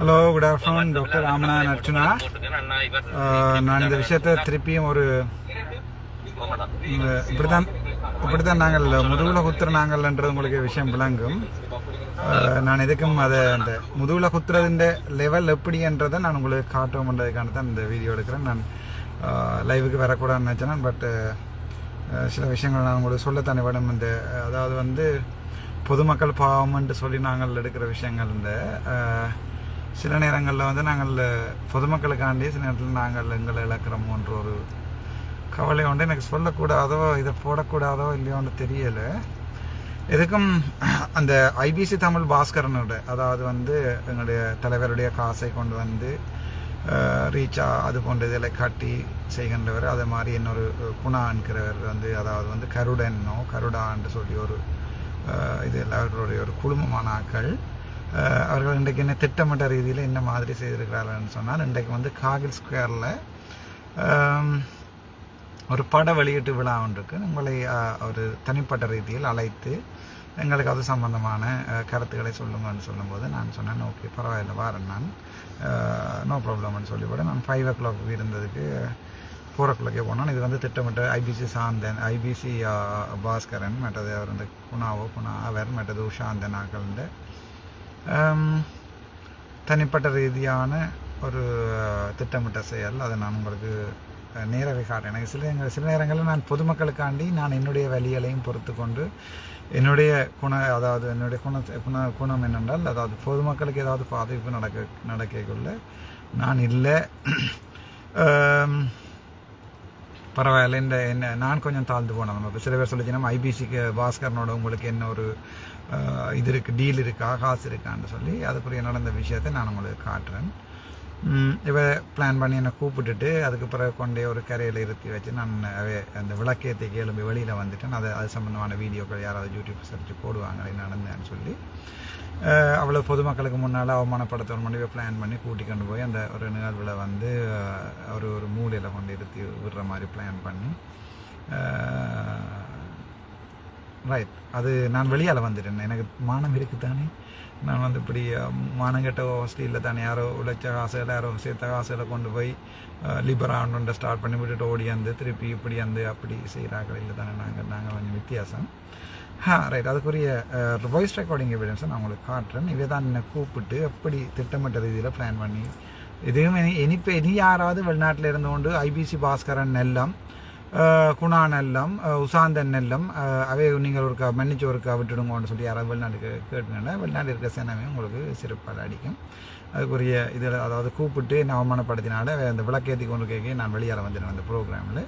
Hello, good afternoon. Doctor Ramanathan Archuna. நான் இந்த விஷயத்தை திருப்பியும் இப்படித்தான் நாங்கள் முதுகுல குத்துற நாங்கள்ன்றது உங்களுக்கு விஷயம் விளங்கும். நான் எதுக்கும் அதை அந்த முதுகுல குத்துறதுன்ற லெவல் எப்படின்றதை நான் உங்களுக்கு காட்டுவோம்ன்றதுக்கான தான் இந்த வீடியோ எடுக்கிறேன். நான் லைவுக்கு வரக்கூடாதுன்னு நினச்சேன். பட் சில விஷயங்கள் நான் உங்களுக்கு சொல்லத்தானே வேணும். இந்த அதாவது பொதுமக்கள் பாவம்ன்ட்டு சொல்லி நாங்கள் எடுக்கிற விஷயங்கள் சில நேரங்களில் நாங்கள் பொதுமக்களுக்காண்டி சில நேரத்தில் நாங்கள் எங்களை இழக்கிறோமோன்ற ஒரு கவலை உண்டு. எனக்கு சொல்லக்கூடாதோ இதை போடக்கூடாதோ இல்லையோன்னு தெரியலை. எதுக்கும் அந்த ஐபிசி தமிழ் பாஸ்கரனோட அதாவது எங்களுடைய தலைவருடைய காசை கொண்டு வந்து ரீச்சா அது போன்ற இதில் காட்டி செய்கின்றவர். அதே மாதிரி இன்னொரு குணா என்கிறவர் அதாவது கருடான்னு சொல்லி ஒரு இது எல்லாருடைய ஒரு குடும்பமான ஆக்கள். அவர்கள் இன்றைக்கு என்ன திட்டமிட்ட ரீதியில் என்ன மாதிரி செய்திருக்கிறார்கள்னு சொன்னால், இன்றைக்கு காகில் ஸ்கொயரில் ஒரு பட வெளியீட்டு விழா ஒன்றுக்கு உங்களை ஒரு தனிப்பட்ட ரீதியில் அழைத்து எங்களுக்கு அது சம்பந்தமான கருத்துக்களை சொல்லுங்கன்னு சொல்லும்போது நான் சொன்னேன், ஓகே பரவாயில்ல வாரேன், நான் நோ ப்ராப்ளம்னு சொல்லிவிட நான் 5 o'clock இருந்ததுக்கு 4 o'clock போனோம். இது திட்டமிட்ட ஐபிசி பாஸ்கரன் மற்றது அவர் குணா அவர் மற்றது உஷாந்தன் ஆக்கள்ந்த தனிப்பட்ட ரீதியான ஒரு திட்டமிட்ட செயல். அதை நான் உங்களுக்கு நேரவை காட்டேன். எனக்கு சில நேரங்களில் நான் பொதுமக்களுக்காண்டி நான் என்னுடைய வழிகளையும் பொறுத்து கொண்டு என்னுடைய என்னுடைய குணம் என்னென்றால், அதாவது பொதுமக்களுக்கு ஏதாவது பாதிப்பு நடக்கக்குள்ள நான் இல்லை பரவாயில்ல என்ன நான் கொஞ்சம் தாழ்ந்து போனேன். நம்ம சில பேர் சொல்லிச்சுன்னா ஐபிசிக்கு பாஸ்கரனோட உங்களுக்கு என்ன ஒரு இது இருக்குது, டீல் இருக்கா, காசு இருக்கான்னு சொல்லி அதுக்குரிய நடந்த விஷயத்தை நான் உங்களுக்கு காட்டுறேன். பிளான் பண்ணி என்னை கூப்பிட்டுட்டு அதுக்கு பிறகு கொண்டே ஒரு கரையில் இருத்தி வச்சு நான் அந்த விளக்கேற்றிக்கு எழும்பி வெளியில் வந்துட்டேன். அது சம்மந்தமான வீடியோக்கள் யாராவது யூடியூப் சர்ச்சு போடுவாங்க நடந்தேன்னு சொல்லி அவ்வளோ பொதுமக்களுக்கு முன்னால் அவமானப்படுத்த ஒரு முடிவை பிளான் பண்ணி கூட்டி கொண்டு போய் அந்த ஒரு நிகழ்வில் ஒரு மூலையில் கொண்டு இருத்தி விடுற மாதிரி பிளான் பண்ணி ரைட். அது நான் வெளியால் வந்துட்டேன். எனக்கு மானம் இருக்குதானே, நான் இப்படி மானங்கெட்ட ஹாஸ்டலில் தானே யாரோ உழைச்ச காசுகளை யாரோ சேர்த்த காசுகளை கொண்டு போய் லிபரான்னு ஸ்டார்ட் பண்ணி விட்டுட்டு ஓடி திருப்பி இப்படி அப்படி செய்கிறார்கள் இல்லை தானே. நாங்கள் கொஞ்சம் வித்தியாசம். ரைட். அதுக்குரிய வாய்ஸ் ரெக்கார்டிங் எவிடன்ஸை நான் உங்களுக்கு காட்டுறேன். இவை தான் என்னை கூப்பிட்டு எப்படி திட்டமிட்ட ரீதியில் பிளான் பண்ணி இதுவும் இனி யாராவது வெளிநாட்டில் இருந்து கொண்டு ஐபிசி பாஸ்கரன் நெல்லம், குணா நெல்லம், உசாந்தன் நெல்லம் அவை நீங்கள் மன்னிச்சு விட்டுடுங்கன்னு சொல்லி யாராவது வெளிநாட்டுக்கு கேட்டுங்கன்னா வெளிநாட்டு இருக்கிற சேனமே உங்களுக்கு சிறப்பாக அடிக்கும். அதுக்குரிய இதில் அதாவது கூப்பிட்டு என்ன அவமானப்படுத்தினால அந்த விளக்கேற்றி கொண்டு கேட்க நான் வெளியால் வந்துடுவேன் அந்த ப்ரோக்ராமில்.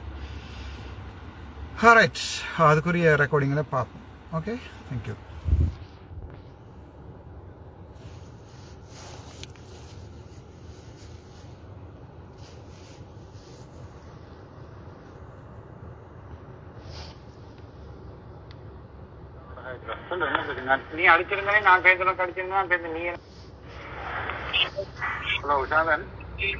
ரைட். அதுக்குரிய ரெக்கார்டிங்கில் பார்ப்போம். Okay, thank you. நீ அடிச்சிருந்தே நான் பேசணும் கடிச்சிருந்தேன் நீ. ஹலோ உஷாந்தன்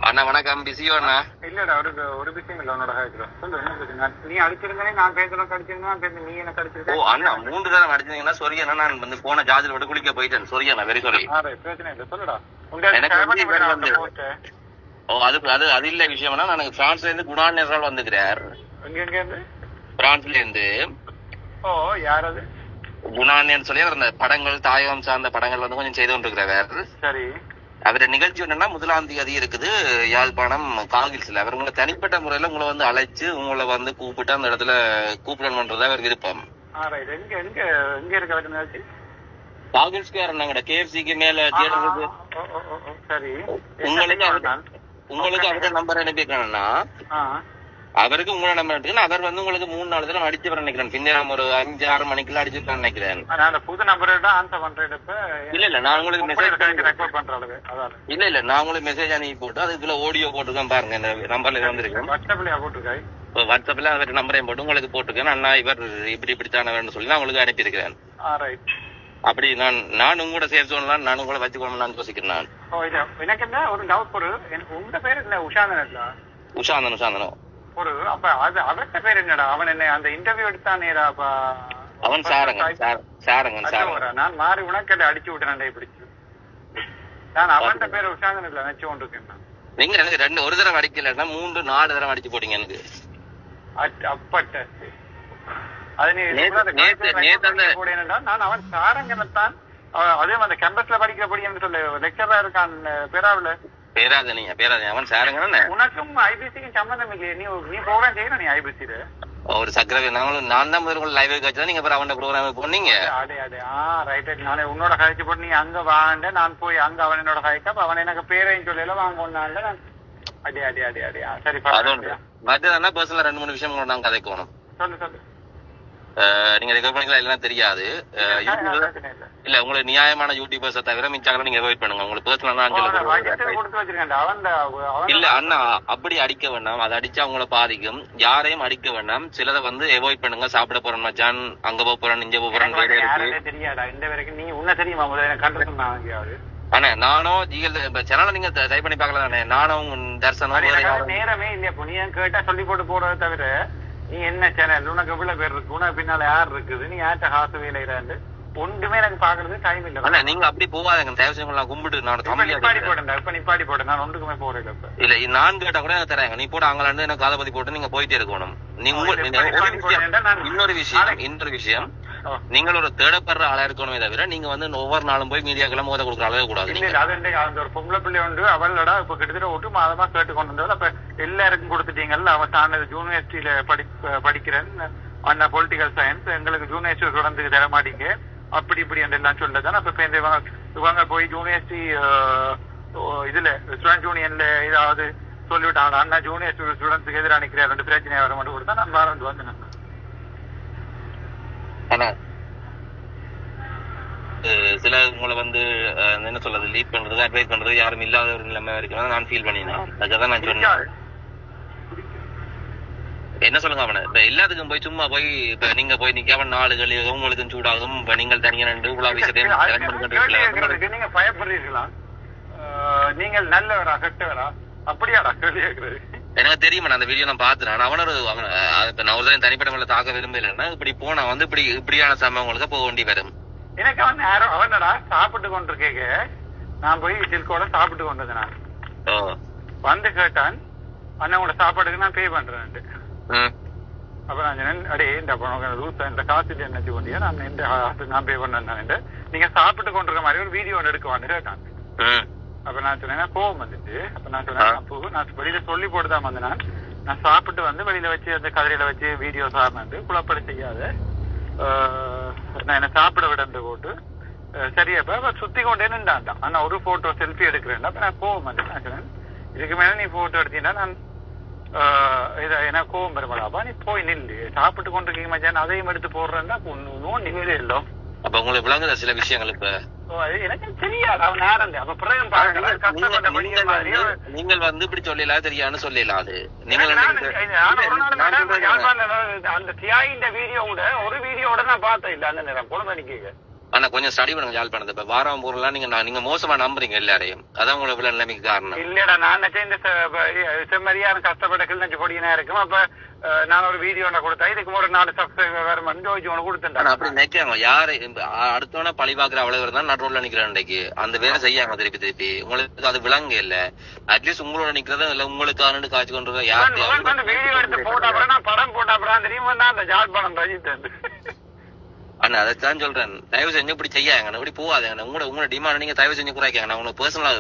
அண்ணா வணக்கம். பிஸியோ அண்ணா? இல்லடா ஒரு பிஸியும் இல்லை உன்னோட சொல்லு என்ன பிரச்சனை. நீ அடிச்சிருந்தே நான் பேசணும் கடிச்சிருந்தேன் நீ என்ன கடிச்சிருக்க? ஓ அண்ணா 3 தடவை அடிச்சிருந்தீங்கன்னா சொரி அண்ணா. நான் போன ஜார்ஜில் விட்டு குளிக்க போயிட்டேன். சொரி அண்ணா, வெரி சாரி. பிரச்சனை இல்லை சொல்லுடா. ஓ அது இல்ல விஷயம்னா நான் பிரான்ஸ்ல இருந்து குணான் நேரால் வந்துக்கிறார். எங்க இருந்து? பிரான்ஸ்ல இருந்து. ஓ யார் அது? குணான்னு சொல்லி அந்த படங்கள் தாயகம் சார்ந்த படங்கள் கொஞ்சம் செய்து கொண்டிருக்கிறார். சரி. அவருடைய நிகழ்ச்சி என்னன்னா 1ஆம் தேதி இருக்குது யாழ்ப்பாணம் காகில்ஸ்ல. அவர் உங்களை தனிப்பட்ட முறையில உங்களை அழைச்சு உங்களை கூப்பிட்டு அந்த இடத்துல கூப்பிடணும் பண்றதா அவர் விருப்பம். காகில்ஸ்க்கு நாங்க கேஎஃப்சிக்கு மேல தியேட்டர் இருக்கு. உங்களுக்கு அவருடைய நம்பர் அனுப்பிக்கணும்னா அவருக்கு உங்களோட நம்பர் எடுத்துக்கணும். அவர் உங்களுக்கு 3-4 தடவை அடிச்சு வர நினைக்கிறேன். பின்னர் ஒரு 5-6 மணிக்குள்ள அடிச்சு நினைக்கிறேன். புது நம்பர் இல்ல நான் உங்களுக்கு மெசேஜ் நான் உங்களுக்கு மெசேஜ் அனுப்பி போட்டு அதுக்குள்ள ஆடியோ போட்டுருக்கேன் பாருங்க. இந்த நம்பர்ல வந்திருக்கேன். வாட்ஸ்அப்ல அவர் நம்பரையும் போட்டு உங்களுக்கு போட்டுருக்கேன். அண்ணா இவர் இப்படித்தானவர்னு சொல்லி நான் உங்களுக்கு அனுப்பியிருக்கிறேன். அப்படி நான் உங்களோட சேஃப் ஜோன்லாம் நான் உங்களை வச்சுக்கணும்னு யோசிக்கிறேன். எனக்கு என்ன ஒரு டவுட். உங்க பேரு என்ன உஷாந்தனோ அப்ப அது அவர்கிட்ட பேர் என்னடா? அவன் என்ன அந்த இன்டர்வியூ எடுத்தானேடா? அவன் சாரங்கன். நான் மாறி உனக்கு அடிச்சு விட்டுறேன் பிடிச்சு. நான் அவன் பேர் உஷாங்கன் இல்ல நினைச்சு கொண்டிருக்கேன். நீங்க எனக்கு ஒரு தடவை அடிக்கலன்னா 3-4 தடவை அடிச்சு போட்டீங்க எனக்கு. அப்பட்ட அது நீ நான் அவன் சாரங்கனத்தான் அதே அந்த கேம்பஸ்ல படிக்கிறபடி என்று சொல்ல லெக்சரா இருக்கான் பேராவில. பேராதனி அவன் சாரங்கன. உனக்கும் ஐபிசிக்கும் சம்பந்தம் இல்லையே. நீ ப்ரோக்ராம் செய்யணும். நீ ஐபிசில ஒரு சக்கரவே நான் தான் முதல்ல லைவ் வச்சா நீங்க அப்புறம் அவன் ப்ரோக்ராம் போனீங்க. ரைட் நானே உன்னோட கழிச்சு போட்டு நீ அங்க வாங்க நான் போய் அங்க அவன் என்னோட கழிக்க அவன் எனக்கு பேரையும் சொல்லல வாங்க ஒன்னால நான் அடி சரி மத்தியானம் பர்சனலா 2-3 விஷயம் நாங்க கதைக்கணும். சொல்லு நீங்க ரெக்கார்ட் பண்ணிக்கலாம் இல்லைன்னா தெரியாது. இல்ல உங்களுக்கு நியாயமான யூடியூபர்ஸை தவிர மிச்சாங்க நீங்க அவாய்ட் பண்ணுங்க. உங்களுக்கு பர்சனலா இல்ல அண்ணா அப்படி அடிக்க வேண்டாம். அதை அடிச்சா அவங்கள பாதிக்கும். யாரையும் அடிக்க வேண்டாம். சிலதை வந்து அவாய்ட் பண்ணுங்க. சாப்பிட போறேன் மச்சான், அங்க போறேன், இங்க போறேன் தெரியாதா இந்த வரைக்கும் நீ உன்ன தெரியுமா முதல்ல கண்டு அண்ணே நானும் ஜிஎல் சேனலை நீங்க டைப் பண்ணி பாக்கலாம். நானும் தர்சனம் நேரமே இல்லையா நீ கேட்டா சொல்லி போட்டு போறதை தவிர நீ என்ன சேனல் உனக்கு எவ்வளவு பேர் இருக்கு உனக்கு பின்னால யார் இருக்குது நீ யார்ட்ட காசு வேலையில ஒன்றுமே எனக்கு பாக்குறது டைம் இல்ல. நீங்க அப்படி போவாதங்க. தேவசம் கும்பிட்டு நான் நிப்பாடி போட்டேன். நான் ஒன்றுக்குமே போறேன் இல்ல நான் கேட்டா கூட எனக்கு தராங்க. நீ போட்டு அங்கலாண்டு எனக்கு காலபதி போட்டு நீங்க போயிட்டே இருக்கணும். இன்னொரு விஷயம் நீங்கள் ஒரு தேடப்படுற ஆளா இருக்கணுமே தவிர நீங்க வந்து ஒவ்வொரு நாளும் போய் மீடியாக்கெல்லாம் மோத கொடுக்குற அளவே கூடாது. அந்த ஒரு பொம்பளை பிள்ளை உண்டு அவளடா இப்ப கிட்டத்தட்ட 1 மாதமா கேட்டு கொண்டு வந்தது. அப்ப எல்லாருக்கும் கொடுத்துட்டீங்கல்ல. அவன் தான் யூனிவர்சிட்டியில படிக்கிறேன் அந்த பொலிட்டிக்கல் சயின்ஸ் எங்களுக்கு யூனிவர்சிட்டி தொடர்ந்து தர மாட்டீங்க அப்படி இப்படி எல்லாம் சொல்லதான். அப்ப இவங்க போய் யூனிவர்சிட்டி இதுல ஸ்டூடெண்ட் யூனியன்ல ஏதாவது சொல்லிவிட்டாங்க. அண்ணா ஜூனியர் ஸ்டூடெண்ட்ஸுக்கு எதிராக நிற்கிறார் 2 பிரச்சனையா வர மட்டும் கொடுத்தா நான் வேற வந்தேன். சில உங்களை வந்து என்ன சொல்றது லீட் பண்றது அட்வைஸ் பண்றது யாரும் இல்லாத ஒரு நிலைமை வரைக்கும் நான் ஃபீல் பண்ணினேன். அதுதான் நான் சொன்னேன். என்ன சொல்லுங்க அவனை இப்ப எல்லாத்துக்கும் போய் சும்மா போய் இப்ப நீங்க போய் நிக்காம 4 கழிவுகளும் உங்களுக்கு சூடாகும். இப்ப நீங்கள் தனியா நின்று உலா நீங்க பயப்படுறீர்களா? நீங்கள் நல்லவரா கெட்டவரா அப்படியாடா கேள்வி கேட்கறது? எனக்கு தெரியுமா அந்த வீடியோ நான் பாத்துறேன். நான் ஒரு தனிப்பட்ட முறையில தாக்க விரும்பலன்னா இப்படி போனா வந்து இப்படியான சம்பவங்களுக்கு போக வேண்டி வரும். எனக்கு வந்து அவனடா சாப்பிட்டு கொண்டிருக்கேங்க. நான் போய் சில்கோட சாப்பிட்டு கொண்டது. நான் வந்து கேட்டான் அண்ணன் கூட சாப்பாடுக்கு நான் பே பண்றேன். அப்ப நான் சொன்னேன் அடே இந்த காசு நினைச்சு கொண்டியா நான் பே பண்ணேன். நீங்க சாப்பிட்டு கொண்டிருக்க மாதிரி ஒரு வீடியோ ஒன்று எடுக்குவான்னு கேட்டான். அப்ப நான் சொன்னேன் கோவம் வந்துட்டு. அப்ப நான் சொன்னேன் அப்போ நான் வெளியில சொல்லி போட்டுதான் வந்தேன். நான் சாப்பிட்டு வந்து வெளியில வச்சு அந்த கதிரையில வச்சு வீடியோ சார்ந்து குழப்படி செய்யாத நான் என்ன சாப்பிட விடந்து போட்டு சரியாப்ப சுத்தி கொண்டே நின்றான். ஆனா ஒரு போட்டோ செல்ஃபி எடுக்கிறேன். அப்ப நான் கோவம் வந்து நான் சொன்னேன் இதுக்கு மேல நீ போட்டோ எடுத்தீங்கன்னா நான் என்ன கோவம் பெருமாடாப்பா நீ போய் நில்லு சாப்பிட்டு கொண்டிருக்கீங்க மச்சான் அதையும் எடுத்து போடுறேன்னா ஒன்னும் நிம்மதியே இல்லை. அப்ப உங்களுக்கு விளங்குதா சில விஷயங்கள்? இப்ப எனக்கு தெரியாது அவன் நேரம். அப்ப நீங்கள் வந்து இப்படி சொல்லலாம் தெரியான்னு சொல்லலாம். அது நீங்கள் அந்த தியாகின்ற வீடியோ கூட ஒரு வீடியோட நான் பார்த்தேன் இல்ல அந்த நேரம் குழந்தை. ஆனா கொஞ்சம் ஸ்டடி பண்ணுங்க யாழ்ப்பாணத்தை. இப்ப வாரம் பொருள்லாம் நீங்க மோசமா நம்புறீங்க எல்லாரையும். அதான் உங்களை இவ்வளவு நிலைமைக்கு காரணம். இல்லடா நான் இந்த செம்மறியான கஷ்டப்பட்ட பொடியா இருக்கும். அப்ப நான் ஒரு வீடியோ கொடுத்தேன். இதுக்கு ஒரு 4 சப்ஸ்கிரைபர் கொடுத்தேன். அப்படி நினைக்காங்க யாரு அடுத்தவன பழி பாக்குற அவ்வளவு இருந்தா நடுவுல நிக்கிறேன். இன்னைக்கு அந்த வேலை செய்யாங்க திருப்பி உங்களுக்கு அது விளங்க இல்ல. அட்லீஸ்ட் உங்களோட நிக்கிறதும் இல்ல உங்களுக்கு காய்ச்சி கொண்டு யாரு வீடியோ எடுத்து போட்டா நான் படம் போட்டா தெரியுமா அந்த யாழ்ப்பாணம் ரஜித் அண்ணா அதைத்தான் சொல்றேன். தயவு செஞ்சு இப்படி செய்யாங்க இப்படி போவாங்க. உங்களோட டிமாண்ட் நீங்க தயவு செஞ்சு குறைக்காங்க. உங்களுக்கு பர்சனலா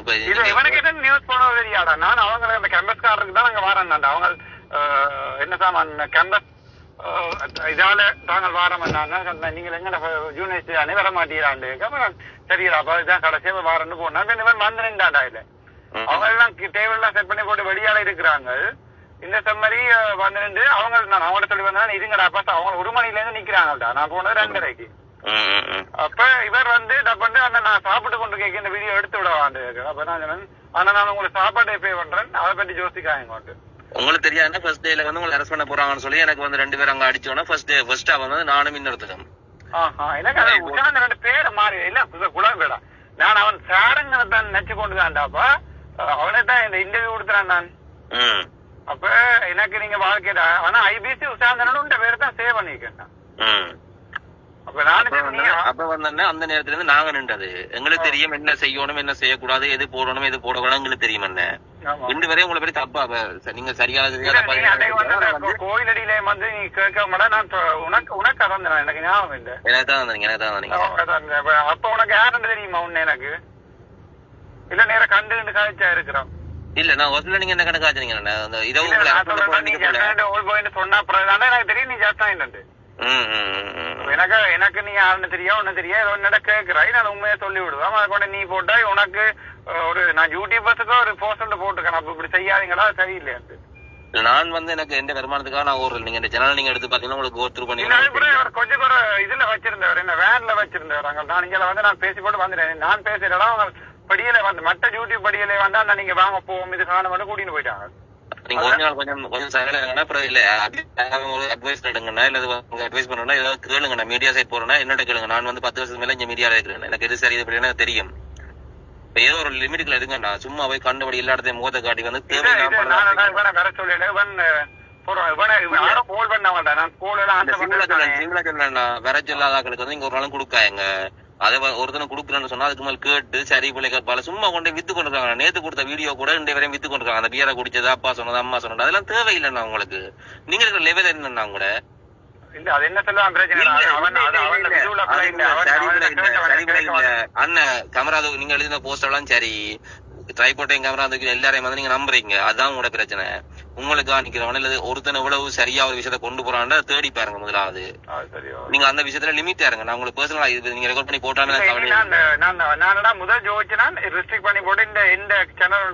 நியூஸ் போனது தெரியாடா. நான் அவங்க அந்த கேம்பஸ்காரருக்கு தான் நாங்க வரேன். அவங்க என்ன சாமான் கேம்பஸ் இதால தாங்கள் வாரம் நீங்கள் எங்க யூனிவர்சிட்டி தானே வர மாட்டீராண்டு சரியா. அப்ப இதுதான் கடைசியா வாரன்னு போனா வந்து நின்றாண்டா இல்ல. அவங்க எல்லாம் டேபிள் எல்லாம் செட் பண்ணி போட்டு வெளியால இருக்கிறாங்க. இந்த செம்மறி வந்து அவங்க நான் அவங்கள்ட்ட சொல்லி வந்தா இதுங்கடா அப்ப அவங்க 1 மணில இருந்து நிக்கிறாங்கடா. நான் போனது 2:30. அப்ப இவர் வந்து நான் சாப்பிட்டு கொண்டு கேட்க இந்த வீடியோ எடுத்து விடவாண்டு. அப்ப நான் சொன்னேன் ஆனா நான் உங்களுக்கு சாப்பாடு பே பண்றேன் அதை பத்தி யோசிக்காங்க. உங்களுக்கு தெரியாதுன்னா ஃபர்ஸ்ட் டேல வந்து உங்களை அரெஸ்ட் பண்ண போறாங்கன்னு சொல்லி எனக்கு வந்து 2 பேர் அங்க அடிச்சோன்னா ஃபர்ஸ்ட் வந்து நானும் இன்னொருத்தரும் எனக்கு அந்த 2 பேரை மாறி இல்ல குழம்பேடா. நான் அவன் சாரங்களை தான் நினைச்சு கொண்டுதான்டாப்பா அவனை தான் இந்த இன்டர்வியூ கொடுத்துறான் நான். அப்ப எனக்கு நீங்க வாழ்க்கையில ஆனா ஐபிசி உசாந்தனோட பேரை தான் சேவ் பண்ணிருக்கேன். அப்ப வந்தோன்னா அந்த நேரத்துல இருந்து நாங்க நின்றது எங்களுக்கு தெரியும் என்ன செய்யணும் என்ன செய்யக்கூடாது எது போடணும் எது போடக்கூடாது எங்களுக்கு தெரியும் என்ன இன்று வரையும் உங்களை பத்தி தப்பா நீங்க சரியான கோயிலடியில வந்து நீ கேட்க மாட்டா நான் உனக்கு அதான் எனக்கு ஞாபகம் இல்லை எனக்கு தான் வந்தீங்க அப்ப உனக்கு யாருன்னு தெரியுமா உன்ன எனக்கு இல்ல நேரம் கண்டு காய்ச்சா இருக்கிறோம் இல்ல நான் ஒரு நீங்க என்ன கணக்காச்சுங்க சொன்னா எனக்கு தெரியும் நீ ஜாஸ்தான் எனக்கு நீ யாருன்னு தெரியா ஒன்னு தெரியா என்னோட கேக்குறாய் நான் உண்மையா சொல்லி விடுவேன் அதை கொண்டு நீ போட்டா உனக்கு ஒரு நான் யூடியூபர்ஸுக்கு ஒரு போஸ்ட் போட்டுக்கேன் அப்ப இப்படி செய்யாதீங்களா சரியில்லையா நான் வந்து எனக்கு எந்த வருமானத்துக்காக நான் ஒரு நீங்க இந்த சேனல் நீங்க எடுத்து பாத்தீங்கன்னா உங்களுக்கு கோத்ரூ பண்ணி கொஞ்சம் ஒரு இதுல வச்சிருந்தவர் என்ன வேன்ல வச்சிருந்தவர் அங்க நான் இங்க வந்து நான் பேசி போட்டு வந்துட்டேன் நான் பேசுறேன் அவங்க படியில வந்து மற்ற யூடியூப் படியில வந்தா நீங்க வாங்க போவோம் இது காண வந்து கூட்டின்னு போயிட்டாங்க நீங்க கொஞ்ச நாள் கொஞ்சம் சைலண்டா அப்புறம் இல்ல அட்வைஸ் எடுங்கண்ணா இல்ல அட்வைஸ் பண்ணா ஏதாவது கேளுங்க மீடியா சைட் போறேன்னா என்னோட கேளுங்க நான் வந்து 10 வருஷத்துக்கு மேல இங்க மீடியால இருக்கிறேன் எனக்கு எது சரி இது எனக்கு தெரியும் ஏதோ ஒரு லிமிட்ல எடுங்கண்ணா சும்மா போய் கண்டுபடி எல்லா இடத்தையும் முகத்தை காட்டி வந்து வேற சொல்லாதாக்களுக்கு வந்து இங்க ஒரு நாளும் கொடுக்காங்க அதை ஒருத்தனை குடுக்குறேன்னு சொன்னா அதுக்கு மேல கேட்டு சரி பிள்ளைங்க பல சும்மா கொண்டு வித்து கொண்டிருக்காங்க நேத்து கொடுத்த வீடியோ கூட இன்றைய வரையும் வித்து கொண்டிருக்காங்க அந்த பியரை குடிச்சது அப்பா சொன்னது அம்மா சொன்னது அதெல்லாம் தேவையில்லைண்ணா உங்களுக்கு நீங்க இருக்கிற லெவல் என்னன்னா கூட அண்ணன் கேமரா நீங்க எழுதின போஸ்டர் எல்லாம் சரி ட்ரைபோட்டையும் கேமரா எல்லாரையும் வந்து நீங்க நம்புறீங்க அதான் உங்களோட பிரச்சனை உங்களுக்கு நிக்கிறவன இல்ல ஒருத்தனை எவ்வளவு சரியா ஒரு விஷயத்த கொண்டு போறான்னு தேடி பாருங்க முதலாவது நீங்க அந்த விஷயத்துல லிமிட் இருங்க நான் உங்களுக்கு பர்சனலா இது நீங்க ரெக்கார்ட் பண்ணி போட்டாலும் முதல் ஜோதிச்சு ரெஸ்ட்ரிக்ட் பண்ணி போட்டு இந்த சேனல்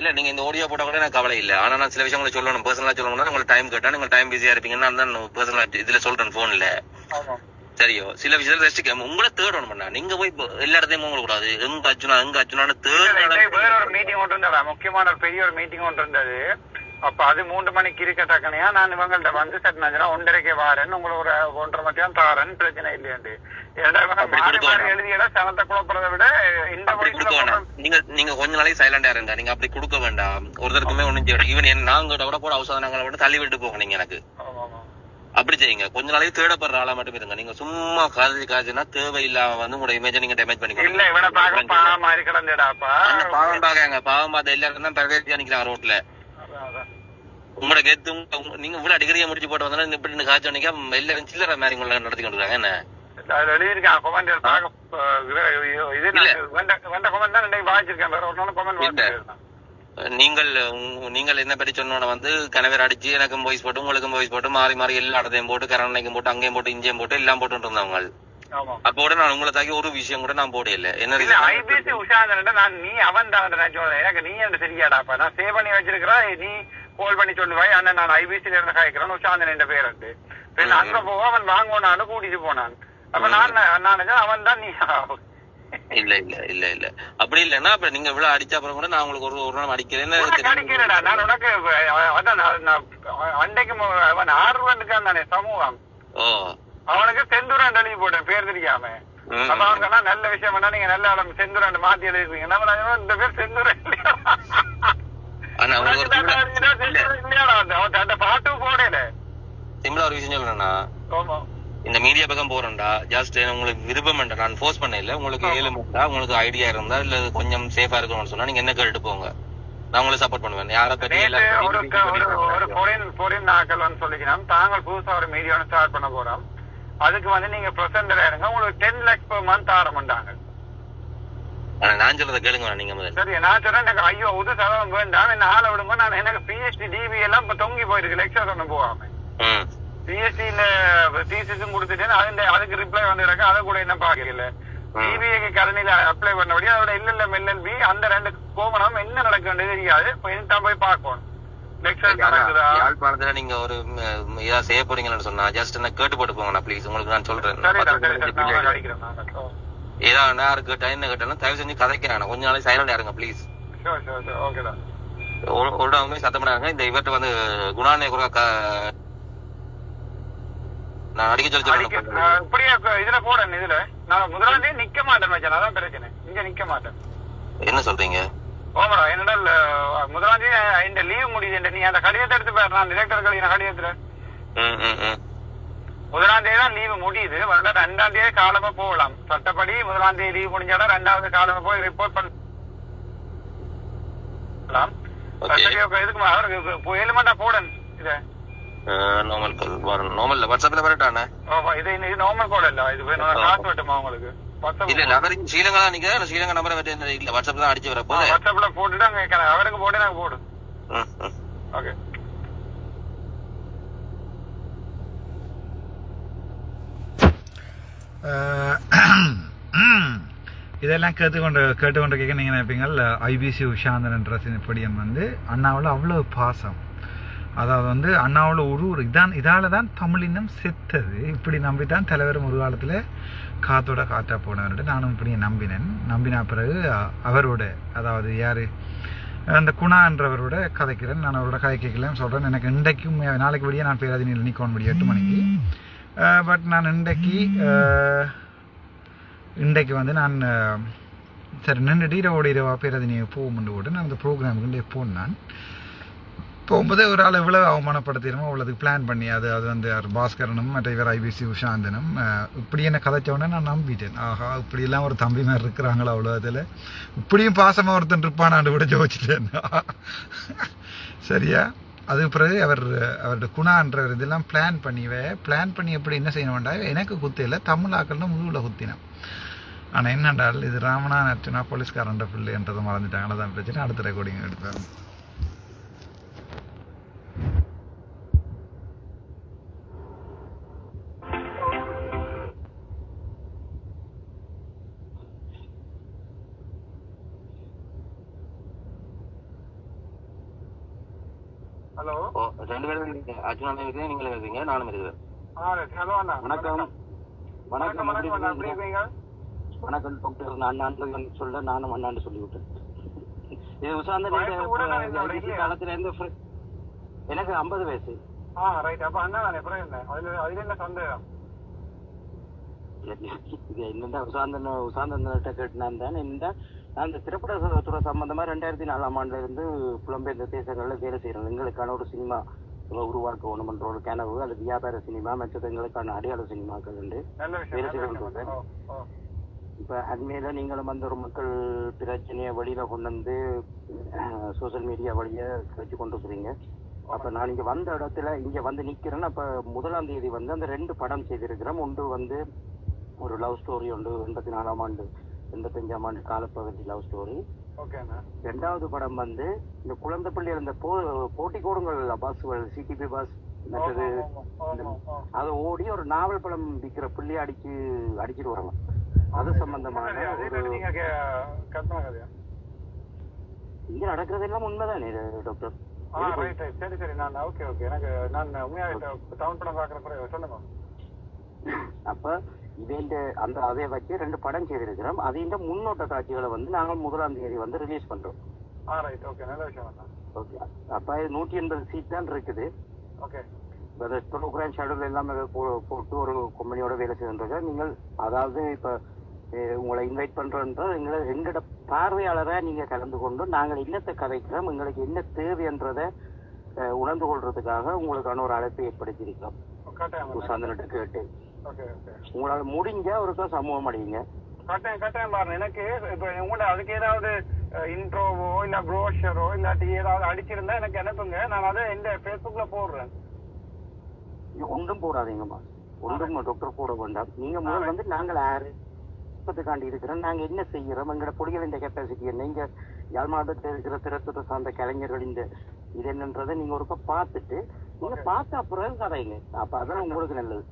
இல்ல நீங்க இந்த ஆடியோ போட்டா கூட எனக்கு கவலை இல்ல ஆனா நான் சில விஷயங்களை சொல்லணும் பர்சனலா சொல்லணும்னா உங்களுக்கு டைம் கேட்டா நீங்க டைம் பிஸியா இருப்பீங்கன்னா தான் பர்சனலா இதுல சொல்றேன் போன்ல சரியோ சில விஷயத்துல ரெஸ்ட்ரிக்ட் உங்களை தேடணும் பண்ணா நீங்க போய் எல்லா இடத்தையும் போக கூடாது எங்க அச்சுனான்னு வேற ஒரு மீட்டிங் ஒன்று இருந்தா முக்கியமான ஒரு பெரிய ஒரு மீட்டிங் ஒன்று இருந்தது அப்ப அது 3 மணிக்கு இருக்கட்டக்கனையா நான் இவங்கள்ட்ட வந்து சரி நான் 1:30 வாரேன் உங்களுக்கு ஒரு 1:30 மணிக்கு தாரேன் பிரச்சனை இல்லையாண்டு எழுதியடா சனத்தை குழப்பறதை விட இந்த நீங்க கொஞ்ச நாளைக்கு சைலண்டா இருந்தா நீங்க அப்படி கொடுக்க வேண்டாம் ஒருத்தருக்குமே ஒண்ணும் ஈவன் நாங்க விட கூட அவசரங்களை விட தள்ளி விட்டு போங்க நீங்க எனக்கு அப்படி செய்யுங்க கொஞ்ச நாளைக்கு தேடப்படுற ஆளா மட்டும் இருங்க நீங்க சும்மா காய்ச்சினா தேவையில்லாம வந்து உங்களோட இமேஜ் நீங்க டேமேஜ் பண்ணிக்கோங்க பாவம் பாக்காங்க பாவம் பார்த்த எல்லாரும் தான் பிரவேசியா நிக்கிறாங்க ரோட்ல உங்களோட கெத்து நீங்க இவ்வளவு டிகிரியை முடிச்சு போட்டு வந்தா இப்படி காய்ச்சல் நிக்க எல்லாரும் சில்லற மாதிரி உங்களை நடத்தி கொண்டு இருக்காங்க என்ன நீங்கள் என்ன பற்றி சொன்ன வந்து கணவர் அடிச்சு எனக்கும் வாய்ஸ் போட்டு உங்களுக்கும் வாய்ஸ் போட்டு மாறி மாறி எல்லா இடத்தையும் போட்டு கரண்டைக்கும் போட்டு அங்கேயும் போட்டு இங்கேயும் போட்டு எல்லாம் போட்டு இருந்தவங்க அப்ப கூட நான் உங்களை தாக்கி ஒரு விஷயம் கூட நான் போடல என்ன நீ அவன் தான் எனக்கு நீ என்ன தெரியாடாப்பா நான் சேவ் பண்ணி வச்சிருக்கிறா நீ கால் பண்ணி சொல்லுவாய் அண்ணன் நான் ஐபிசில இருந்து காய்க்கிறேன் உஷாந்தன் என்ற பேர் வந்து அங்க போவா அவன் வாங்குவானு கூட்டிட்டு போனான் அப்ப நான் அவன் தான் நீ இல்ல இல்ல இல்ல இல்ல அப்படி இல்லன்னா அப்ப நீங்க இவ்வளவு அடிச்ச அப்புறம் கூட நான் உங்களுக்கு ஒரு நாள் அடிக்கிறேன் நான் உனக்கு அன்றைக்கு அவன் ஆர்வனுக்கான் தானே சமூகம் அவனுக்கு செந்தூரான் எழுதி போட்டேன் பேர் தெரியாம அப்ப அவங்க நல்ல விஷயம் பண்ணா நீங்க நல்ல ஆளும் செந்தூரான் மாத்தி எழுதிருக்கீங்க இந்த பேர் செந்தூரன் பாட்டு போடல சிம்பிளா ஒரு விஷயம் சொல்றேன்னா இந்த மீடியா பக்கம் போறேன்டா ஜஸ்ட் உங்களுக்கு விருப்பம் நான் ஃபோர்ஸ் பண்ண இல்ல உங்களுக்கு ஏழுமெண்டா உங்களுக்கு ஐடியா இருந்தா இல்ல கொஞ்சம் சேஃபா இருக்கணும்னு சொன்னா நீங்க என்ன கேட்டு போங்க நான் உங்களை சப்போர்ட் பண்ணுவேன் யாரை பத்தி ஒரு நாட்கள் சொல்லிக்கலாம் தாங்கள் புதுசா ஒரு மீடியா ஸ்டார்ட் பண்ண போறோம் அதுக்கு வந்து நீங்க பிரசன்டரா இருங்க உங்களுக்கு 10 lakhs per month ஆரம்பிட்டாங்க நான் சொல்றத கேளுங்க நீங்க சரி நான் சொல்றேன் எனக்கு ஐயோ உது சதவீதம் வேண்டாம் என்ன ஆளை விடுங்க நான் எனக்கு பிஹெச்டி டிபி எல்லாம் இப்ப தொங்கி போயிருக்கு லெக்சர் ஒண்ணு போகாம பிஎஸ்சியில தீசிஸும் கொடுத்துட்டேன் அதுக்கு ரிப்ளை வந்துருக்கு அதை கூட என்ன பாக்கல டிபிஏக்கு கரணியில அப்ளை பண்ணபடி அதோட இல்லம் எல்எல்பி அந்த 2 கோமனம் என்ன நடக்க வேண்டியது தெரியாது தான் போய் பார்க்கணும் யாழ்ப்பாணத்துல நீங்க ஒரு ஏதாவது செய்ய போறீங்கன்னு சொன்னா ஜஸ்ட் என்ன கேட்டு போட்டு போங்க ப்ளீஸ் உங்களுக்கு நான் சொல்றேன் ஏதாவது யாரு கேட்டா என்ன கேட்டாலும் தயவு செஞ்சு கதைக்கிறாங்க கொஞ்ச நாளைக்கு சைலண்டா இருங்க ப்ளீஸ் ஒரு சத்தம் பண்ணாங்க இந்த இவர்கிட்ட வந்து குணானே கூட நான் அடிக்க சொல்லி இப்படியே இதுல போடணும் இதுல நான் முதலாளி நிக்க மாட்டேன் மச்சான் அதான் பிரச்சனை இங்க நிக்க மாட்டேன் என்ன சொல்றீங்க ஓமடா என்னடா முதலாளி இந்த லீவ் முடியுது நீ அந்த கடிதத்தை எடுத்து பாரு நான் டிரெக்டர் கழிக்கிற கடிதத்துல முதலாம் தேதி தான் லீவு முடியுது. வந்தா 2ஆம் தேதி காலமா போகலாம். சட்டப்படி முதலாம் தேதி லீவு முடிஞ்சாலும் 2வது காலமா போய் ரிப்போர்ட் பண்ணலாம். இதுக்கு எலிமெண்டா போடன் இத நார்மல் வாட்ஸ்அப்ல வரட்டானே. இது நார்மல் கோட் இல்ல, இது காசு வெட்டுமா உங்களுக்கு? இல்ல அவருக்கு ஸ்ரீலங்கா நிக்க ஸ்ரீலங்கா நம்பர் வெட்ட இல்ல, வாட்ஸ்அப்ல தான் அடிச்சு வர போல. வாட்ஸ்அப்ல போட்டுட்டு அங்க அவருக்கு போட்டு நாங்க போடு. ஓகே. இதெல்லாம் கேட்டுக்கொண்டு கேட்க நீங்கள் நினைப்பீங்க ஐபிசி உஷாந்தரன்ற படியன் வந்து அண்ணாவில் அவ்வளோ பாசம். அதாவது வந்து அண்ணாவில் ஒரு இதால தான் தமிழினம் செத்தது. இப்படி நம்பி தான் தலைவரும் ஒரு காலத்தில் காத்தோட காற்றா போனவர்கிட்ட நானும் இப்படி நம்பினா பிறகு அவரோட, அதாவது யார் அந்த குணான்றவரோட கதைக்கிறேன். நான் அவரோட கதை கேட்கலாம் சொல்கிறேன். எனக்கு இன்றைக்கும் நாளைக்கு விடிய நான் பேராதினியில் நிற்கணும் முடியும் 8 மணிக்கு. பட் நான் இன்றைக்கு வந்து நான் சரி நின்றுட்டு இரவா பேரதினியை போகும்னு போட்டு நான் அந்த ப்ரோக்ராமுக்கு போனேன். போகும்போது ஒரு ஆள் எவ்வளோ அவமானப்படுத்திடுமோ அவ்வளோதுக்கு பிளான் பண்ணி அது வந்து பாஸ்கரனும் மற்ற இவர் ஐபிசி உஷாந்தனும் இப்படி என்ன கதைச்சோடனே நான் நம்பிட்டேன். ஆஹா, இப்படியெல்லாம் ஒரு தம்பி மாதிரி இருக்கிறாங்களா அவ்வளோ அதில் இப்படியும் பாசமாக ஒருத்தன் இருப்பானான்னு கூட ஜோதிச்சிட்டேன். சரியா? அதுக்கு பிறகு அவரோட குணான்றவர் இதெல்லாம் பிளான் பண்ணி எப்படி என்ன செய்ய வேண்டாம். எனக்கு குத்தியில தமிழாக்கள்னா முழுவில் குத்தினேன். ஆனால் என்னண்டால் இது ராமனா நச்சுனா போலீஸ்காரண்ட பிள்ளைன்றதை மறந்துட்டாங்களா தான் பிரச்சனை. அடுத்த ரெக்கார்டிங் எடுத்தாங்க. ஹலோ, 2 பேரும் அர்ஜுனா இருக்கீங்க, நீங்களும் இருக்கீங்க, நானும் இருக்கிறேன். வணக்கம். வணக்கம் டாக்டர். நான் சொல்ல நானும் அண்ணாண்டு சொல்லிவிட்டேன். இது உசாந்த காலத்துல இருந்து எனக்கு 50 வயசு. இது என்னடா உசாந்தன்கிட்ட கேட்டுனான் தானே. நான் இந்த திரைப்படத்துறை சம்பந்தமா 2004ஆம் ஆண்டுல இருந்து புலம்பெயர்ந்த தேசங்கள்ல வேலை செய்யறோம். எங்களுக்கான ஒரு சினிமா உருவாக்க வேணும்ன்ற ஒரு கனவு, அது வியாபார சினிமா, மற்றது எங்களுக்கான அடையாள சினிமாக்கள் உண்டு வேலை செய்யணும். இப்ப அண்மையில நீங்களும் வந்து ஒரு மக்கள் பிரச்சனைய வழியில கொண்டு வந்து சோசியல் மீடியா வழிய வச்சு கொண்டு இருக்கிறீங்க. அப்ப நான் இங்க வந்த இடத்துல இங்க வந்து நிக்கிறேன்னு. அப்ப 1ஆம் தேதி வந்து அந்த 2 படம் செய்திருக்கிறோம். ஒன்று வந்து ஒரு லவ் ஸ்டோரி, ஒன்று 84ஆம் ஆண்டு 85ஆம் ஆண்டு காலப்பகுதி லவ் ஸ்டோரி. 2வது படம் வந்து இந்த குழந்தை பிள்ளைகள் இந்த போட்டி கூடுங்கள் பஸ்கள், சிடிபி பஸ், மற்றது அது ஓடி ஒரு நாவல் படம் விற்கிற பிள்ளைய அடிச்சிட்டு வரலாம். அது சம்பந்தமான இங்க நடக்கிறதெல்லாம் உண்மைதானே டாக்டர்? அப்ப இதே அந்த அதை வச்சு 2 படம் செய்திருக்கிறோம். அது முன்னோட்ட காட்சிகளை வந்து நாங்கள் 1ஆம் தேதி வந்து ரிலீஸ் பண்றோம். அப்ப 180 சீட் தான் இருக்குது. ப்ரோக்ராம் ஷெடியூல் எல்லாமே போட்டு ஒரு கம்பெனியோட வேலை செய்கின்ற நீங்கள், அதாவது இப்ப உங்களை இன்வைட் பண்றோன்ற எங்களோட பார்வையாளரை நீங்க கலந்து கொண்டு நாங்கள் என்னத்தை கதைக்கிறோம், எங்களுக்கு என்ன தேவைன்றதை உணர்ந்து கொள்றதுக்காக உங்களுக்கான ஒரு அழைப்பை ஏற்படுத்தியிருக்கிறோம். உசாந்தன்கிட்ட கேட்டு உங்களால முடிஞ்ச ஒருக்கா சமூகம் அடையுங்க. கட்டாயம் பாருங்க. எனக்கு இப்ப உங்களை அதுக்கு ஏதாவது இன்ட்ரோவோ இல்ல ப்ரோஷரோ இல்லாட்டி ஏதாவது அடிச்சிருந்தா எனக்கு அனுப்புங்க. நான் அதை இந்த பேஸ்புக்ல போடுறேன். ஒன்றும் போடாதீங்கம்மா, ஒன்றும் டாக்டர் போட வேண்டாம். நீங்க முதல் வந்து நாங்கள் காண்டி இருக்கிறோம், நாங்க என்ன செய்யறோம், எங்களோட பொடிகள் இந்த கெப்பாசிட்டி என்ன, இங்க யாழ் மாவட்டத்தில் இருக்கிற திறத்துறை சார்ந்த கலைஞர்கள் இந்த இது என்னன்றதை நீங்க ஒருக்கா பார்த்துட்டு நீங்க பார்த்த அப்புறம் கதைங்க. அப்ப அதான் உங்களுக்கு நல்லது.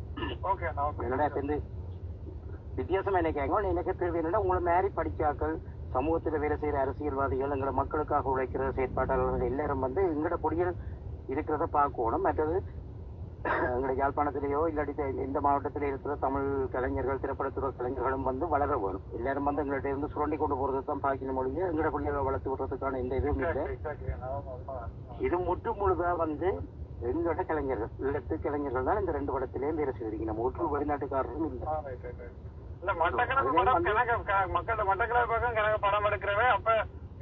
என்னடா வந்து வித்தியாசம் என்ன கேட்க எனக்கு தேவை என்னன்னா, உங்களை மாறி படிச்சாக்கள், சமூகத்துல வேலை செய்யற அரசியல்வாதிகள், எங்களை மக்களுக்காக உழைக்கிற செயற்பாட்டாளர்கள் எல்லாரும் வந்து எங்களோட பொடிகள் இருக்கிறத பார்க்கணும். மற்றது எங்களை யாழ்ப்பாணத்திலேயோ இல்லாட்டி இந்த மாவட்டத்திலே இருக்கிற தமிழ் கலைஞர்கள், திரைப்படத்துறை கலைஞர்களும் வந்து வளர வேணும். எல்லாரும் வந்து எங்கள்கிட்ட இருந்து சுரண்டி கொண்டு போறது தான் பார்க்கணும் மொழியை எங்களோட பிள்ளைகளை வளர்த்து விடுறதுக்கான எந்த இதுவும் இல்லை. இது முற்று முழுதா வந்து எங்களோட கலைஞர்கள், இல்லத்து கலைஞர்கள் தான் இந்த 2 படத்திலேயும் வேலை செய்திருக்கீங்க. நம்ம ஒற்று வெளிநாட்டுக்காரரும் இல்லை. மட்டக்களப்பு பக்கம் படம் எடுக்கிறவே அப்ப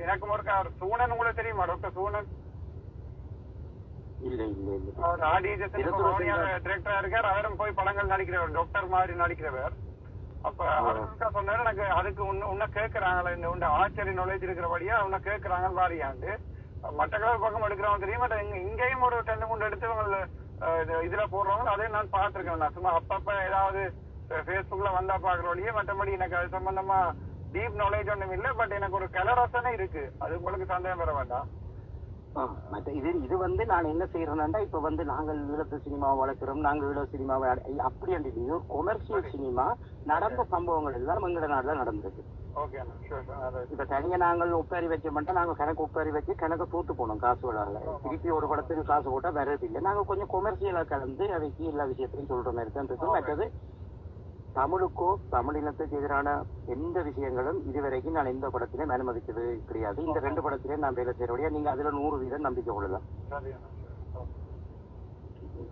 எனக்கு ஒரு சூழன் உங்களுக்கு தெரியுமா டாக்டர்? சூழன் இல்ல இல்ல இல்ல அவர் டிரெக்டரா இருக்கார். அவரும் போய் படங்கள் நடிக்கிறவர், டாக்டர் மாதிரி நடிக்கிறவர். அப்ப அவருக்கா சொன்னாரு எனக்கு அதுக்கு உன்ன கேட்கறாங்களே, இந்த ஆச்சரிய நாலேஜ் இருக்கிறபடியா உன்ன கேட்கறாங்கன்னு வாரியாண்டு மட்டக்களப்பு பக்கம் எடுக்கிறவங்க தெரியும். பட் இங்கேயும் ஒரு 2-3 எடுத்து இதுல போடுறவங்க அதையும் நான் பார்த்திருக்கேன். நான் சும்மா அப்பப்ப ஏதாவது பேஸ்புக்ல வந்தா பாக்குற வழியே, மற்றபடி எனக்கு அது சம்பந்தமா டீப் நாலேஜ் ஒன்றும் இல்லை. பட் எனக்கு ஒரு கலரசனே இருக்கு, அது உங்களுக்கு சந்தேகம் பெற வேண்டாம். மற்ற இது வந்து நான் என்ன செய்யறேன்னா, இப்ப வந்து நாங்கள் ஈழத்து சினிமாவை வளர்க்கிறோம், நாங்கள் ஈழ சினிமாவை அப்படி ஒரு கொமர்சியல் சினிமா நடந்த சம்பவங்கள் எல்லாம் எங்கட நாடுல நடந்திருக்கு. இப்ப தனியா நாங்கள் ஒப்பாரி வைக்க மாட்டோம், நாங்க கணக்கு ஒப்பாரி வச்சு கணக்கு தூத்து போனோம் காசு விடால. திருப்பி ஒரு படத்துக்கு காசு போட்டா வரது இல்லை. நாங்க கொஞ்சம் கொமர்சியலா கலந்து அவைக்கு எல்லா விஷயத்தையும் சொல்ற மாதிரி தான் இருக்கும். மற்றது தமிழுக்கோ தமிழினத்துக்கு எதிரான எந்த விஷயங்களும் இதுவரைக்கும் நான் எந்த படத்திலையும் அனுமதிக்கிறது கிடையாது. இந்த 2 படத்திலையும் நான் வேலை செய்யறபடியா நீங்க அதுல 100% நம்பிக்கை கொள்ளலாம்.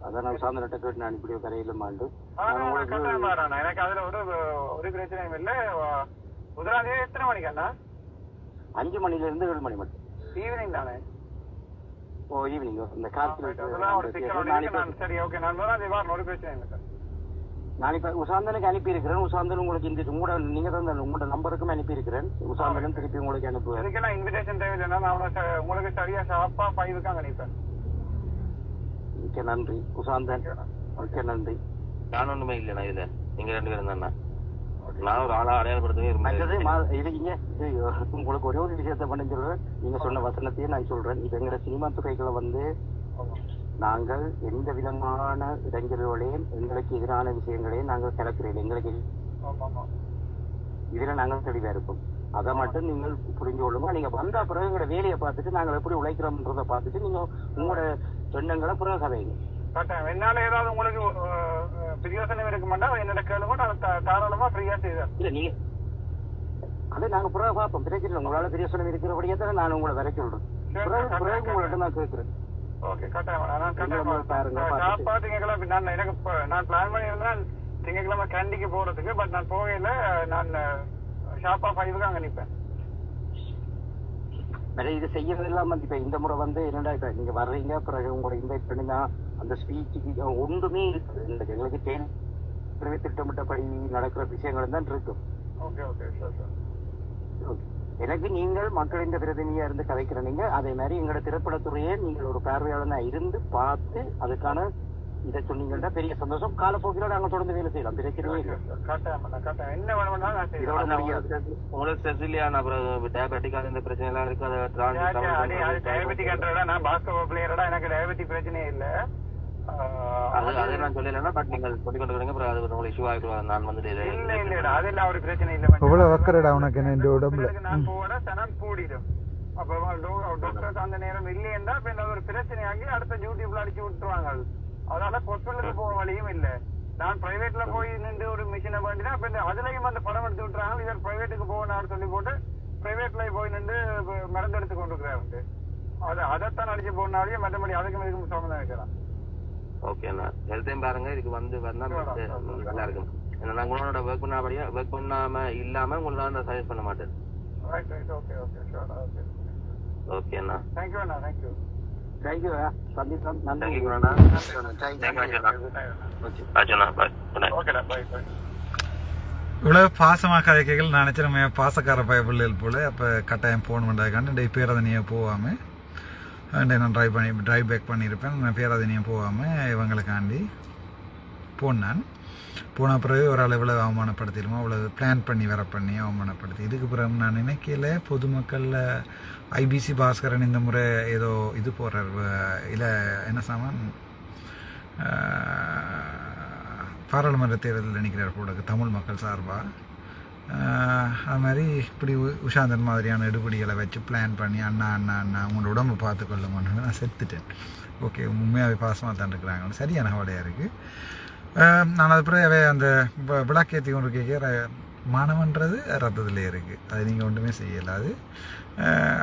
அதான் நான் சாந்தனட்ட கேட்டு நான் இப்படி கரையிலும் ஆண்டு எனக்கு அதுல ஒரு பிரச்சனையும் இல்லை. முதலாவது எத்தனை மணிக்கு அண்ணா? 5 மணில இருந்து 7 மணி மட்டும். ஈவினிங் தானே? ஓ ஈவினிங். இந்த கார்த்திக் சரி, ஓகே. நான் முதலாவது வாரம் ஒரு பிரச்சனை இல்லை. நான் இப்ப உசாந்தனுக்கு அனுப்பி இருக்கிறேன். உசாந்தன் உங்களுக்கு இந்த உங்களோட நீங்க தான் உங்களோட நம்பருக்கும் அனுப்பி இருக்கிறேன். உசாந்தனும் திருப்பி உங்களுக்கு அனுப்புவேன். இதுக்கெல்லாம் இன்விடேஷன் தேவையில்லை. நான் உங்களுக்கு சரியா ஷார்ப்பா 5க்கு அனுப்பேன். மிக்க நன்றி உசாந்தன், மிக்க நன்றி. நான் ஒண்ணுமே இல்லைண்ணா இதுல, நீங்க 2 பேரும் தானே. நான் ஒரு ஆளா அடையாளப்படுத்தவே உங்களுக்கு ஒரே ஒரு விஷயத்த பண்ணி சொல்றேன். நீங்க சொன்ன வசனத்தையே நான் சொல்றேன். இப்ப எங்க சினிமா துறைகளை வந்து நாங்கள் எந்த விதமான இடைஞ்சல்களையும் எங்களுக்கு எதிரான விஷயங்களையும் நாங்கள் கலக்கிறோம். எங்களுக்கு இதுல நாங்கள் தெளிவா இருப்போம். அதை மட்டும் நீங்கள் புரிஞ்சு கொள்ளுங்க. நீங்க வந்தா பிறகு எங்களோட வேலையை பார்த்துட்டு நாங்கள் எப்படி உழைக்கிறோம்ன்றதை பார்த்துட்டு நீங்க உங்களோட எண்ணங்களை பிறகு கதைங்க. என்னால ஏதாவது உங்களுக்கு பிரயோசனம் இருக்க மாட்டா என்னோட கேளுங்க, நான் தாராளமா ஃப்ரீயா செய்தேன். இல்ல நீங்க அதை நாங்க பிறகு பார்ப்போம். பிரச்சனை உங்களால பிரயோசனம் இருக்கிறபடியே தானே நான் உங்களை வர சொல்றேன். பிறகு உங்கள்கிட்ட நான் கேட்கிறேன். ஓகே, கட்டாயம் திங்கக்கிழமை நான் பிளான் பண்ணியிருந்தேன் திங்கக்கிழமை கேண்டிக்கு போறதுக்கு. பட் நான் போகையில நான் ஷாப்பா 5க்கு அங்க நிப்பேன். இது செய்யறது இல்லாம இப்ப இந்த முறை வந்து என்னடா இப்ப நீங்க வர்றீங்க, பிறகு உங்களை இன்வைட் பண்ணினா அந்த ஸ்பீச்சுக்கு ஒன்றுமே இருக்கு. எங்களுக்கு திட்டமிட்டபடி நடக்கிற விஷயங்கள் தான் இருக்கும். Okay okay sir sir. எனக்கு நீங்கள் மக்களின் பிரதிநிதியா இருந்து கதைக்கிற நீங்க அதே மாதிரி எங்களோட திரைப்படத்துறையே நீங்கள் ஒரு பார்வையாளனா இருந்து பார்த்து அதுக்கான இதை சொன்னீங்கன்னா பெரிய சந்தோஷம். காலப்போக்கில நாங்க தொடர்ந்து வேலை செய்யலாம். உங்களுக்கு செசிலியான டயபெட்டிக் அந்த பிரச்சனை எல்லாம் இருக்கு. எனக்கு டயபெட்டிக் பிரச்சனையே இல்ல. அதை நான் சொல்லல. பட் நீங்கள் சொல்லி கொண்டு அது உங்களுக்கு இஷ்யூ ஆகிடுவாங்க. நான் வந்துட்டு இல்ல அதெல்லாம் ஒரு பிரச்சனை இல்ல. உனக்கு இந்த உடம்புல நான் போட சனம் கூடிடும். அப்ப டாக்டர் அந்த நேரம் இல்லையா ஒரு பிரச்சனையாகி அடுத்த டியூட்டிக்குள்ள அடிச்சு விட்டுருவாங்க. அதனால ஹாஸ்பிட்டலுக்கு போக வழியும் இல்ல. நான் பிரைவேட்ல போய் நின்று ஒரு மிஷினை வேண்டினா அதுலயும் அந்த படம் எடுத்து விட்டுறாங்க. இவர் பிரைவேட்டுக்கு போகணும்னு சொல்லி போட்டு பிரைவேட்ல போய் நின்று மருந்து எடுத்து கொண்டு இருக்கிறாரு. அதைத்தான் அடிச்சு போனாலே மற்றபடி அதுக்கு இதுக்கு சம்பந்தம் வைக்கலாம். ஓகேண்ணா, ஹெல்த்தையும் பாருங்க. இதுக்கு வந்து வந்தா நல்லா இருக்கும். நான் உங்களோட ஒர்க் பண்ணாம இல்லாம உங்களோட நான் சஜஸ்ட் பண்ண மாட்டேன். ஓகேண்ணா, தேங்க்யூண்ணா. Thank you thank you Sandeep. நன்றி. இவ்வளவு பாசமாக கதைக்கைகள் நான் நினைச்சிருமே பாசக்கார பயப்பிள்ளைகள் போல. அப்போ கட்டாயம் போகணுன்றதுக்காண்டு பேரதனியாக போகாமல் நான் ட்ரைவ் பேக் பண்ணியிருப்பேன். நான் பேரதனியாக போகாமல் இவங்களுக்காண்டி போனான். போன பிறகு ஒரு அளவில் அவமானப்படுத்திடுமோ அவ்வளோ பிளான் பண்ணி அவமானப்படுத்தி இதுக்கு பிறகு நான் நினைக்கல பொதுமக்களில் ஐபிசி பாஸ்கரன் இந்த முறை ஏதோ இது போடுறார். இல்லை என்ன சாமான் பாராளுமன்ற தேர்தலில் நினைக்கிறார் போல தமிழ் மக்கள் சார்பாக. அது மாதிரி இப்படி உஷாந்தன் மாதிரியான எடுபடிகளை வச்சு பிளான் பண்ணி அண்ணா உங்களோட உடம்பு பார்த்துக்கொள்ளுமான்னு நான் செத்துட்டேன். ஓகே, உண்மையாகவே பாசமாக தான் இருக்கிறாங்க. சரியான கவலையாக இருக்குது. நான் அது பிறகு அந்த விளக்கேற்றி கொண்டு கேட்க மானவன்றது ரத்தத்திலே இருக்குது. அது நீங்கள் ஒன்றுமே செய்யலாது.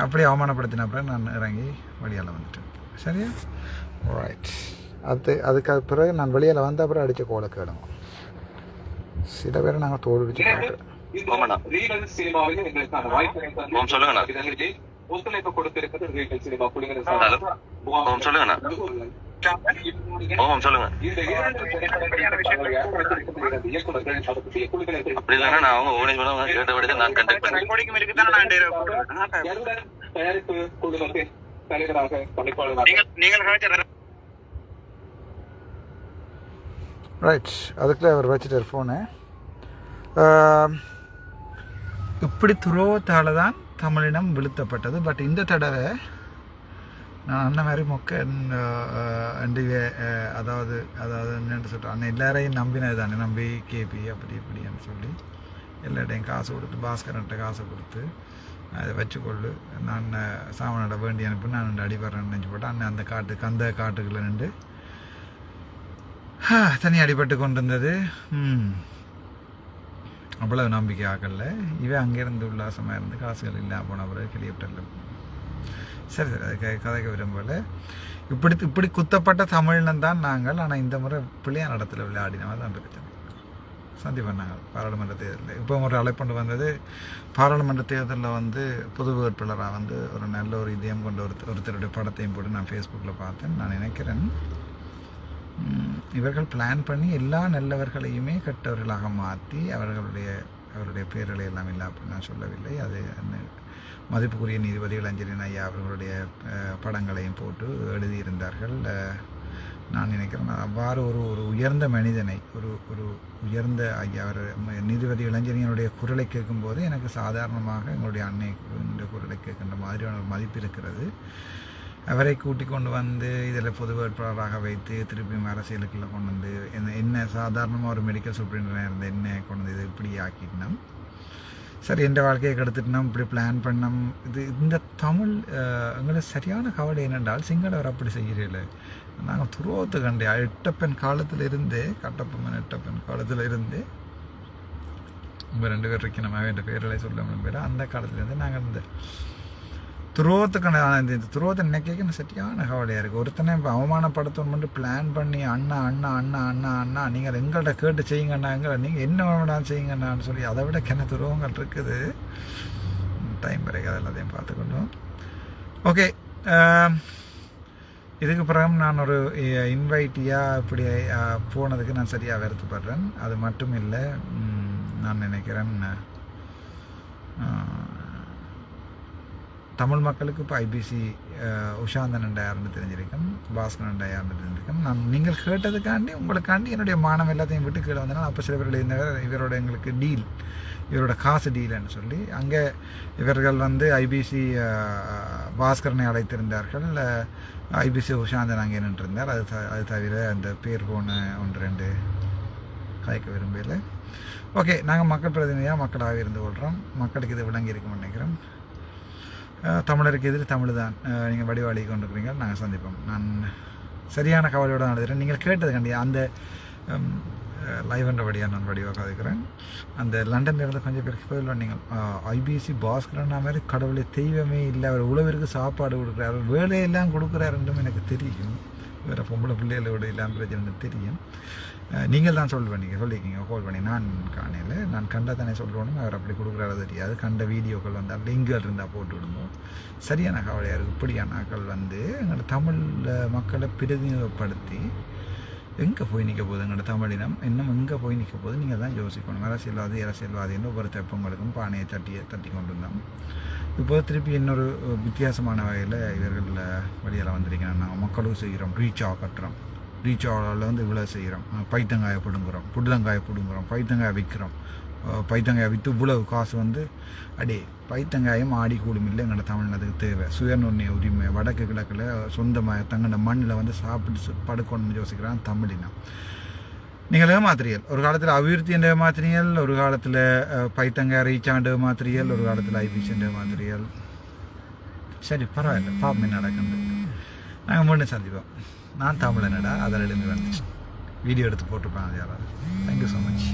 அப்படியே அவமானப்படுத்தின அப்புறம் நான் இறங்கி வழியால் வந்துட்டேன். சரியா? ரைட். அதுக்கு பிறகு நான் வெளியில் வந்த அப்புறம் அடித்த கோலை கேளுங்க. சில பேரை நாங்கள் தோல்விச்சு சொல்லுங்க. ஒத்துழைப்பு கொடுத்திருக்கிறது ரீட்டல் சினிமா புலிகளின் சொல்லுங்க சொல்லுங்க இந்த 2 திரைப்படங்களை இயக்குநர்கள் அதற்குரிய குழுக்களை அப்படிதானே நான் அவங்க ஓனேஜ் கேட்டபடி நான் கண்டக்ட் பண்ணேன். தயாரிப்பு குழுமத்தின் தலைவராக பணிப்பாளர் ரைட், அதுக்குள்ளே அவர் வச்சுட்டார் ஃபோனு. இப்படி துரோகத்தால் தான் தமிழினம் வீழ்த்தப்பட்டது. பட் இந்த தடவை நான் அண்ணன் மாதிரி அதாவது என்னென்னு சொல்கிறேன், அண்ணன் எல்லாரையும் நம்பினது தானே, நம்பி கேபி அப்படி இப்படின்னு சொல்லி எல்லாட்டையும் காசு கொடுத்து, பாஸ்கரன்ட்ட காசை கொடுத்து அதை வச்சுக்கொள்ளு, நான் சாமானோட வேண்டி அனுப்பி நான் அடிபடுறேன்னு நினச்சி போட்டேன். அண்ணன் அந்த காட்டுக்குள்ளே நின்று தனி அடிபட்டு கொண்டு இருந்தது. அவ்வளவு நம்பிக்கை ஆக்கல. இவன் அங்கேருந்து உல்லாசமாக இருந்து காசுகள் இல்லாமல் போன பிறகு ஹெலிகாப்டரில். சரி அதுக்கு கதைக்க விரும்பல. இப்படி குத்தப்பட்ட தமிழினம் தான் நாங்கள். ஆனால் இந்த முறை பிள்ளையார் இடத்துல விளையாடினவா தான் பிரச்சனை. சந்தி பண்ணாங்க பாராளுமன்ற தேர்தலில். இப்போ ஒரு அழைப்பண்டு வந்தது, பாராளுமன்ற தேர்தலில் பொது வேட்பாளராக ஒரு நல்ல ஒரு இதயம் கொண்ட ஒருத்தருடைய படத்தையும் போட்டு நான் ஃபேஸ்புக்கில் பார்த்தேன். நான் நினைக்கிறேன் இவர்கள் பிளான் பண்ணி எல்லா நல்லவர்களையுமே கெட்டவர்களாக மாற்றி அவருடைய பேர்களை எல்லாம் இல்லை அப்படின்னு நான் சொல்லவில்லை. அது மதிப்புக்குரிய நீதிபதிகள் அஞ்சலின் ஐயா அவர்களுடைய படங்களையும் போட்டு எழுதியிருந்தார்கள். நான் நினைக்கிறேன் அவ்வாறு ஒரு உயர்ந்த மனிதனை, ஒரு உயர்ந்த ஐயா அவர் நீதிபதி இளைஞனியனுடைய குரலை கேட்கும்போது எனக்கு சாதாரணமாக எங்களுடைய அன்னைக்கு குரலை கேட்கின்ற மாதிரியான ஒரு மதிப்பு இருக்கிறது. அவரை கூட்டி கொண்டு இதில் பொது வேட்பாளராக வைத்து திருப்பியும் அரசியலுக்குள்ளே கொண்டு என்ன சாதாரணமாக ஒரு மெடிக்கல் சூப்பரிண்டனாக இருந்த என்ன கொண்டு இது இப்படி ஆக்கிட்டோம். சரி, எந்த வாழ்க்கையை கெடுத்துட்டோம், இப்படி பிளான் பண்ணோம். இந்த தமிழ் எங்களுக்கு சரியான கவலை என்னென்றால் சிங்களவர் அப்படி செய்கிறீர்கள். நாங்கள் துரோகத்தை கண்டே எட்டப்பெண் காலத்தில் இருந்தே, கட்டப்பம்மன் எட்டப்பெண் காலத்தில் இருந்தே நம்ம 2 பேர் இருக்கணும் என்ற பேர்களை சொல்ல முடியும். அந்த காலத்துலேருந்து நாங்கள் இந்த துரோகத்துக்கான இந்த துரோகத்தை நினைக்க சரியான கவலையாக இருக்குது. ஒருத்தனை இப்போ அவமானப்படுத்தணும்னு பிளான் பண்ணி அண்ணா அண்ணா அண்ணா அண்ணா அண்ணா நீங்கள் எங்கள்கிட்ட கேட்டு செய்யுங்கண்ணா, நீங்கள் என்ன வேணாலும் செய்யுங்கண்ணான்னு சொல்லி அதை விட கிண துரோகங்கள் இருக்குது. டைம் பிறகு அது எல்லாத்தையும் பார்த்துக்கணும். ஓகே, இதுக்கு பிறகு நான் ஒரு இன்வைட்டியாக இப்படி போனதுக்கு நான் சரியாக வருத்தப்படுறேன். அது மட்டும் இல்லை, நான் நினைக்கிறேன் தமிழ் மக்களுக்கு இப்போ ஐபிசி உஷாந்தன் யாருன்னு தெரிஞ்சிருக்கும், பாஸ்கரன் யாருன்னு தெரிஞ்சிருக்கும். நீங்கள் கேட்டதுக்காண்டி உங்களுக்காண்டி என்னுடைய மானம் எல்லாத்தையும் விட்டு கீழே வந்தனால் அப்போ சில பேர் இவரோட எங்களுக்கு டீல், இவரோட காசு டீல்னு சொல்லி அங்கே இவர்கள் ஐபிசி பாஸ்கரனை அழைத்திருந்தார்கள். ஐபிசி உஷாந்தன் அங்கே நின்றிருந்தார். அது தவிர அந்த பேர் போன 1-2 கலைக்க விரும்பல. ஓகே, நாங்கள் மக்கள் பிரதிநிதியாக மக்களாக இருந்து கொள்கிறோம். மக்களுக்கு இது விளங்கி இருக்கும்னு நினைக்கிறோம். தமிழருக்கு எதிரி தமிழ் தான். நீங்கள் வடிவாளி கொண்டிருக்கிறீங்க. நாங்கள் சந்திப்போம். நான் சரியான கவலையோடு நடத்துகிறேன். நீங்கள் கேட்டது கண்டி அந்த லைவ்ன்றபடியாக நான் வடிவாக கதைக்கிறேன். அந்த லண்டனில் இருந்து கொஞ்சம் பேருக்கு போயிடலாம். நீங்கள் ஐபிசி பாஸ்கரன் மாதிரி கடவுளை தெய்வமே இல்லை, அவர் உழவிற்கு சாப்பாடு கொடுக்குறாரு, வேலையெல்லாம் கொடுக்குறாருன்றும் எனக்கு தெரியும். வேறு பொம்பளை பிள்ளைகளோடு இல்லாமல் பிரச்சனை தெரியும். நீங்கள் தான் சொல்லியிருக்கீங்க கால் பண்ணி. நான் காணையில் நான் கண்டா தானே சொல்கிறோன்னு அவர் அப்படி கொடுக்குறாரு தெரியாது. கண்ட வீடியோக்கள் வந்தால் லிங்குகள் இருந்தால் போட்டு விடுவோம். சரியான கவலையாக இருக்குது. இப்படியான ஆக்கள் எங்களோட தமிழ் மக்களை பிரதிநிதிப்படுத்தி எங்கே போய் நிற்க போகுது எங்களோட தமிழினம், இன்னும் எங்கே போய் நிற்க போகுது நீங்கள் தான் யோசிக்கணும். அரசியல்வாதின்னு ஒவ்வொரு தெப்பங்களுக்கும் பானையை தட்டி கொண்டு இருந்தோம். இப்போ திருப்பி இன்னொரு வித்தியாசமான வகையில் இவர்கள் வழியில் வந்திருக்கேன். நாங்கள் மக்களும் செய்கிறோம், ரீச்சாக கட்டுறோம், ரீச்சாவில் இவ்வளோ செய்கிறோம், பைத்தங்காயை பிடுங்குறோம், புடலங்காயை பிடுங்குறோம், பைத்தங்காயை விற்கிறோம், பைத்தங்காயை விற்று இவ்வளவு காசு அடி பைத்தங்காயும் ஆடி கூடும் இல்லை எங்களோட தமிழ்நாட்டுக்கு தேவை. சுயநுண்ணிய உரிமை வடக்கு கிழக்கில் சொந்தமாக தங்களோட மண்ணில் சாப்பிட்டு படுக்கணும்னு யோசிக்கிறான் தமிழினம். நீங்கள் ஏமாத்திரியல், ஒரு காலத்தில் அபிவிருத்தி என்ற ஏமாத்திரியல், ஒரு காலத்தில் பைத்தங்காய் ரீச்சாண்டு ஏமாத்திரியல், ஒரு காலத்தில் ஐபிசி ஏமாத்திரியல். சரி, பரவாயில்ல, பாப்பமே நடக்குது. நாங்கள் மீண்டும் சந்திப்போம். நான் தமிழனடா அதில் எழுந்து வந்துச்சு வீடியோ எடுத்து போட்டுருப்பேன் அது யாராவது. Thank you so much.